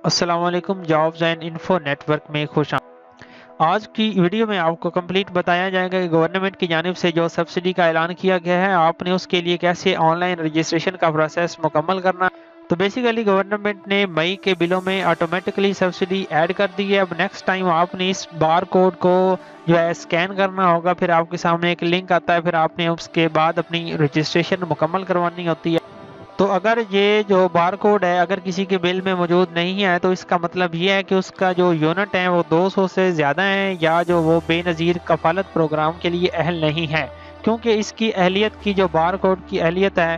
السلام علیکم، jobs and info network میں خوش آمدید۔ آج کی ویڈیو میں آپ کو کمپلیٹ بتایا جائے گا کہ گورنمنٹ کی جانب سے جو سبسڈی کا اعلان کیا گیا ہے، آپ نے اس کے لیے کیسے آن لائن رجسٹریشن کا پروسیس مکمل کرنا ہے۔ تو بیسیکلی گورنمنٹ نے مئی کے بلوں میں آٹومیٹکلی سبسڈی ایڈ کر دی ہے۔ اب نیکسٹ ٹائم آپ نے اس بار کوڈ کو جو ہے اسکین کرنا ہوگا، پھر آپ کے سامنے ایک لنک آتا ہے، پھر آپ نے اس کے بعد اپنی رجسٹریشن مکمل کروانی ہوتی ہے۔ تو اگر یہ جو بار کوڈ ہے اگر کسی کے بل میں موجود نہیں ہے تو اس کا مطلب یہ ہے کہ اس کا جو یونٹ ہے وہ 200 سے زیادہ ہیں، یا جو وہ بے نظیر کفالت پروگرام کے لیے اہل نہیں ہے، کیونکہ اس کی اہلیت کی جو بار کوڈ کی اہلیت ہے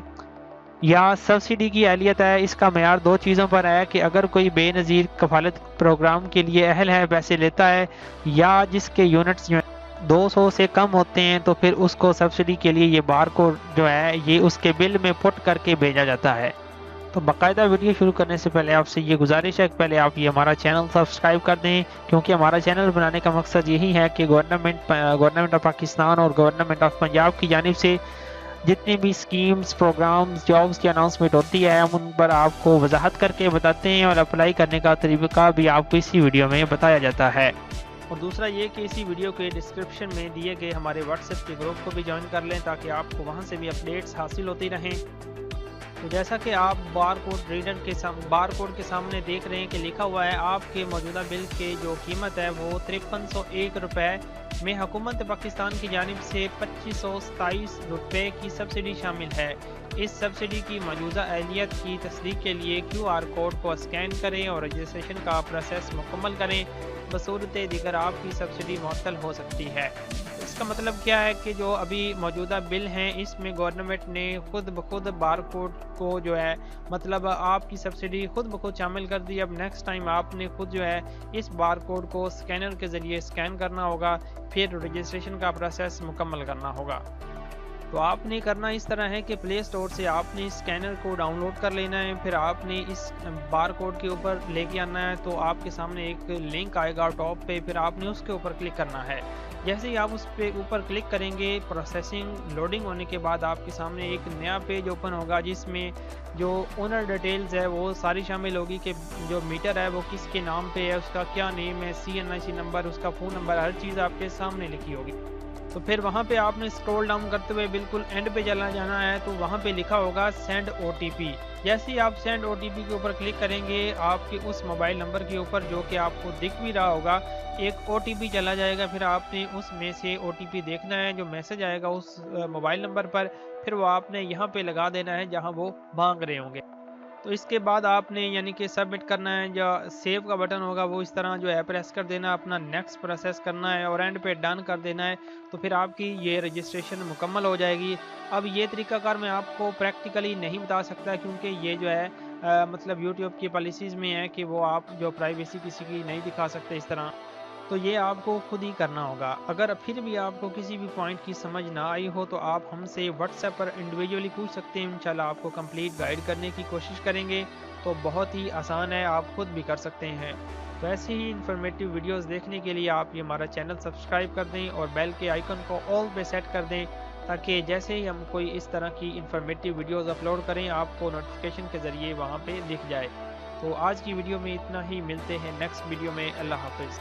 یا سبسڈی کی اہلیت ہے، اس کا معیار دو چیزوں پر ہے کہ اگر کوئی بے نظیر کفالت پروگرام کے لیے اہل ہے، پیسے لیتا ہے، یا جس کے یونٹس جو 200 سے کم ہوتے ہیں، تو پھر اس کو سبسڈی کے لیے یہ بار کوڈ جو ہے یہ اس کے بل میں پٹ کر کے بھیجا جاتا ہے۔ تو باقاعدہ ویڈیو شروع کرنے سے پہلے آپ سے یہ گزارش ہے کہ پہلے آپ یہ ہمارا چینل سبسکرائب کر دیں، کیونکہ ہمارا چینل بنانے کا مقصد یہی ہے کہ گورنمنٹ آف پاکستان اور گورنمنٹ آف پنجاب کی جانب سے جتنی بھی سکیمز، پروگرامز، جابز کی اناؤنسمنٹ ہوتی ہے، ہم ان پر آپ کو وضاحت کر کے بتاتے ہیں، اور اپلائی کرنے کا طریقہ بھی آپ کو اسی ویڈیو میں بتایا جاتا ہے۔ اور دوسرا یہ کہ اسی ویڈیو کے ڈسکرپشن میں دیے گئے ہمارے واٹس ایپ کے گروپ کو بھی جوائن کر لیں، تاکہ آپ کو وہاں سے بھی اپڈیٹس حاصل ہوتی رہیں۔ تو جیسا کہ آپ بار کوڈ کے سامنے دیکھ رہے ہیں کہ لکھا ہوا ہے آپ کے موجودہ بل کی جو قیمت ہے وہ 5301 روپے میں حکومت پاکستان کی جانب سے 2527 روپے کی سبسڈی شامل ہے۔ اس سبسڈی کی موجودہ اہلیت کی تصدیق کے لیے QR کوڈ کو اسکین کریں اور رجسٹریشن کا پروسیس مکمل کریں، بصورت دیگر آپ کی سبسڈی معطل ہو سکتی ہے۔ اس کا مطلب کیا ہے کہ جو ابھی موجودہ بل ہیں اس میں گورنمنٹ نے خود بخود بار کوڈ کو جو ہے مطلب آپ کی سبسڈی خود بخود شامل کر دی۔ اب نیکسٹ ٹائم آپ نے خود جو ہے اس بار کوڈ کو اسکینر کے ذریعے اسکین کرنا ہوگا، پھر رجسٹریشن کا پروسیس مکمل کرنا ہوگا۔ تو آپ نے کرنا اس طرح ہے کہ پلے سٹور سے آپ نے اسکینر کو ڈاؤن لوڈ کر لینا ہے، پھر آپ نے اس بار کوڈ کے اوپر لے کے آنا ہے، تو آپ کے سامنے ایک لنک آئے گا ٹاپ پہ، پھر آپ نے اس کے اوپر کلک کرنا ہے۔ جیسے ہی آپ اس پہ اوپر کلک کریں گے، پروسیسنگ لوڈنگ ہونے کے بعد آپ کے سامنے ایک نیا پیج اوپن ہوگا، جس میں جو اونر ڈیٹیلز ہے وہ ساری شامل ہوگی کہ جو میٹر ہے وہ کس کے نام پہ ہے، اس کا کیا نیم ہے، CNIC نمبر، اس کا فون نمبر، ہر چیز آپ کے سامنے لکھی ہوگی۔ تو پھر وہاں پہ آپ نے اسکرول ڈاؤن کرتے ہوئے بالکل اینڈ پہ چلا جانا ہے، تو وہاں پہ لکھا ہوگا سینڈ OTP۔ جیسے ہی آپ سینڈ OTP کے اوپر کلک کریں گے، آپ کے اس موبائل نمبر کے اوپر جو کہ آپ کو دکھ بھی رہا ہوگا ایک OTP چلا جائے گا، پھر آپ نے اس میں سے OTP دیکھنا ہے، جو میسج آئے گا اس موبائل نمبر پر، پھر وہ آپ نے یہاں پہ لگا دینا ہے جہاں وہ مانگ رہے ہوں گے۔ تو اس کے بعد آپ نے یعنی کہ سبمٹ کرنا ہے، یا سیو کا بٹن ہوگا وہ اس طرح جو ہے پریس کر دینا، اپنا نیکسٹ پروسیس کرنا ہے اور اینڈ پہ ڈن کر دینا ہے، تو پھر آپ کی یہ رجسٹریشن مکمل ہو جائے گی۔ اب یہ طریقہ کار میں آپ کو پریکٹیکلی نہیں بتا سکتا، کیونکہ یہ جو ہے مطلب یوٹیوب کی پالیسیز میں ہے کہ وہ آپ جو پرائیویسی کسی کی نہیں دکھا سکتے اس طرح، تو یہ آپ کو خود ہی کرنا ہوگا۔ اگر پھر بھی آپ کو کسی بھی پوائنٹ کی سمجھ نہ آئی ہو تو آپ ہم سے واٹس ایپ پر انڈیویجولی پوچھ سکتے ہیں، انشاءاللہ آپ کو کمپلیٹ گائیڈ کرنے کی کوشش کریں گے۔ تو بہت ہی آسان ہے، آپ خود بھی کر سکتے ہیں۔ تو ایسے ہی انفارمیٹیو ویڈیوز دیکھنے کے لیے آپ یہ ہمارا چینل سبسکرائب کر دیں اور بیل کے آئیکن کو آل پہ سیٹ کر دیں، تاکہ جیسے ہی ہم کوئی اس طرح کی انفارمیٹیو ویڈیوز اپلوڈ کریں آپ کو نوٹیفیکیشن کے ذریعے وہاں پہ دکھ جائے۔ تو آج کی ویڈیو میں اتنا ہی، ملتے ہیں نیکسٹ ویڈیو میں۔ اللہ حافظ۔